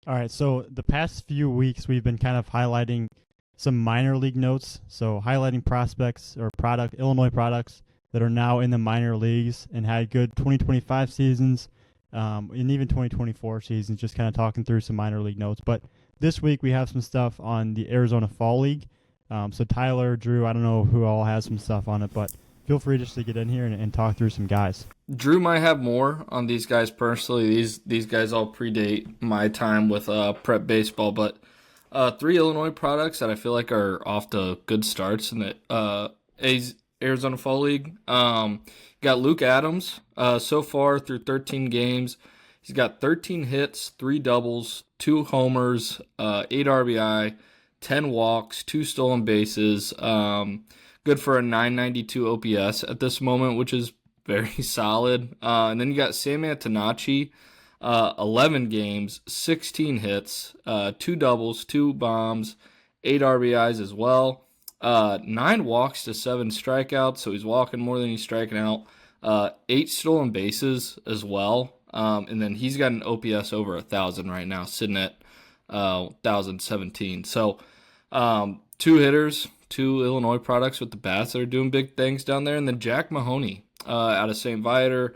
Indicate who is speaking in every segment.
Speaker 1: All right, so the past few weeks we've been kind of highlighting some minor league notes. So highlighting prospects or Illinois products that are now in the minor leagues and had good 2025 seasons, and even 2024 seasons. Just kind of talking through some minor league notes. But this week we have some stuff on the Arizona Fall League. So Tyler, Drew, I don't know who all has some stuff on it, but feel free just to get in here and talk through some guys.
Speaker 2: Drew might have more on these guys personally. These guys all predate my time with prep baseball, but three Illinois products that I feel like are off to good starts in the Arizona Fall League. Got Luke Adams so far through 13 games. He's got 13 hits, 3 doubles, 2 homers, 8 RBI, 10 walks, 2 stolen bases. Good for a 992 OPS at this moment, which is very solid. And then you got Sam Antonacci, 11 games, 16 hits, 2 doubles, 2 bombs, 8 RBIs as well. 9 walks to 7 strikeouts, so he's walking more than he's striking out. 8 stolen bases as well. And then he's got an OPS over 1,000 right now, sitting at 1,017. So 2 hitters, 2 Illinois products with the bats that are doing big things down there. And then Jack Mahoney out of St. Viator.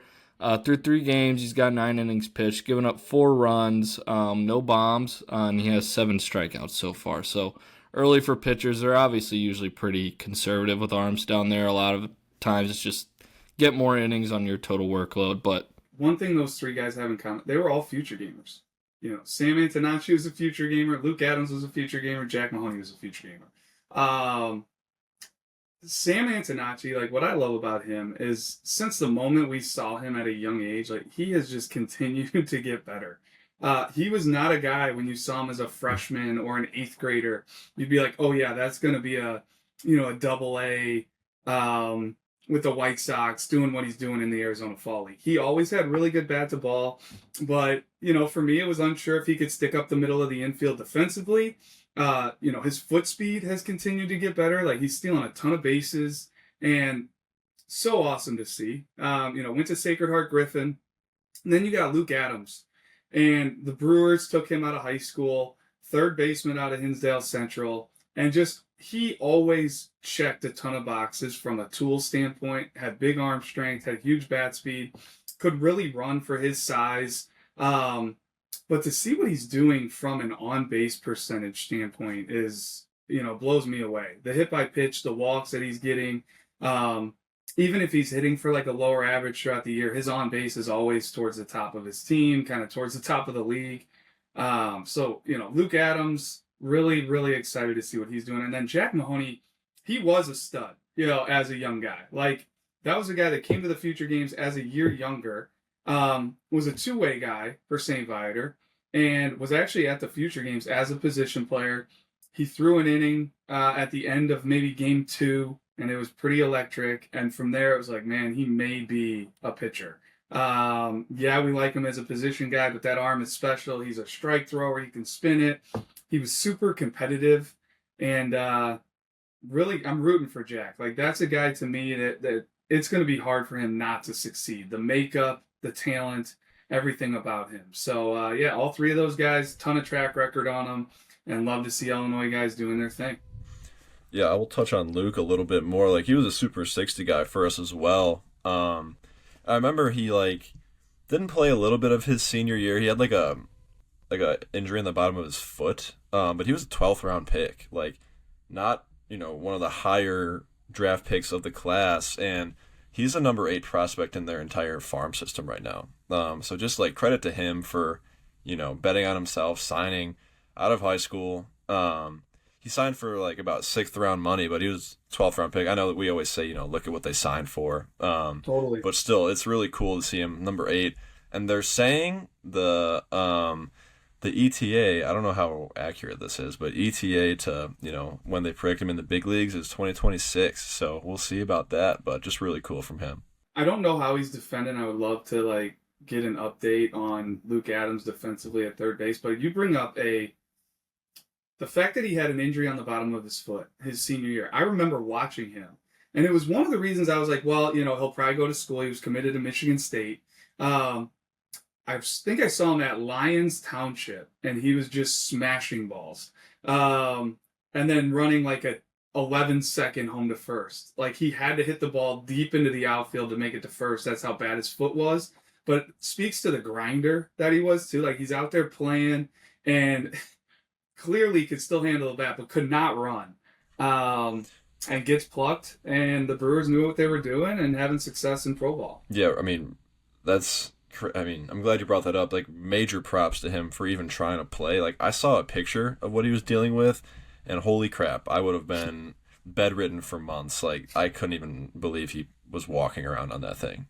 Speaker 2: Through 3 games, he's got 9 innings pitched, giving up 4 runs, no bombs, and he has 7 strikeouts so far. So early for pitchers, they're obviously usually pretty conservative with arms down there. A lot of times it's just get more innings on your total workload. But
Speaker 3: one thing those three guys have in common, they were all future gamers. Sam Antonacci was a future gamer, Luke Adams was a future gamer, Jack Mahoney was a future gamer. Sam Antonacci, like what I love about him is since the moment we saw him at a young age, like he has just continued to get better. He was not a guy when you saw him as a freshman or an 8th grader, you'd be like, oh yeah, that's going to be a double A, with the White Sox doing what he's doing in the Arizona Fall League. He always had really good bat to ball, but for me, it was unsure if he could stick up the middle of the infield defensively. His foot speed has continued to get better. Like he's stealing a ton of bases and so awesome to see. Went to Sacred Heart Griffin. And then you got Luke Adams. And the Brewers took him out of high school, third baseman out of Hinsdale Central. And just, he always checked a ton of boxes from a tool standpoint, had big arm strength, had huge bat speed, could really run for his size. But to see what he's doing from an on-base percentage standpoint is, blows me away. The hit by pitch, the walks that he's getting, even if he's hitting for like a lower average throughout the year, his on-base is always towards the top of his team, kind of towards the top of the league. Luke Adams, really, really excited to see what he's doing. And then Jack Mahoney, he was a stud, as a young guy. Like, that was a guy that came to the future games as a year younger, was a two-way guy for St. Viator, and was actually at the future games as a position player. He threw an inning at the end of maybe game 2, and it was pretty electric. And from there, it was like, man, he may be a pitcher. We like him as a position guy, but that arm is special. He's a strike thrower. He can spin it. He was super competitive. And really, I'm rooting for Jack. Like, that's a guy to me that it's going to be hard for him not to succeed. The makeup, the talent, everything about him. So, all 3 of those guys, ton of track record on them, and love to see Illinois guys doing their thing.
Speaker 4: Yeah, I will touch on Luke a little bit more. Like, he was a Super 60 guy for us as well. I remember he, didn't play a little bit of his senior year. He had, a injury in the bottom of his foot, but he was a 12th round pick. Not, one of the higher draft picks of the class, and he's a number 8 prospect in their entire farm system right now. So just, credit to him for, betting on himself, signing out of high school. He signed for about 6th round money, but he was 12th round pick. I know that we always say, look at what they signed for.
Speaker 3: Totally.
Speaker 4: But still, it's really cool to see him number 8. And they're saying the ETA, I don't know how accurate this is, but ETA to, when they predict him in the big leagues is 2026. So we'll see about that, but just really cool from him.
Speaker 3: I don't know how he's defending. I would love to get an update on Luke Adams defensively at third base, but you bring up the fact that he had an injury on the bottom of his foot his senior year. I remember watching him, and it was one of the reasons I was like, well, he'll probably go to school. He was committed to Michigan State. I think I saw him at Lyons Township, and he was just smashing balls. And then running like a 11-second home to first. Like, he had to hit the ball deep into the outfield to make it to first. That's how bad his foot was. But speaks to the grinder that he was too. Like, he's out there playing and clearly could still handle the bat, but could not run. And gets plucked, and the Brewers knew what they were doing and having success in pro ball.
Speaker 4: Yeah, I mean, I'm glad you brought that up. Like, major props to him for even trying to play. Like, I saw a picture of what he was dealing with, and holy crap, I would have been bedridden for months. Like, I couldn't even believe he was walking around on that thing.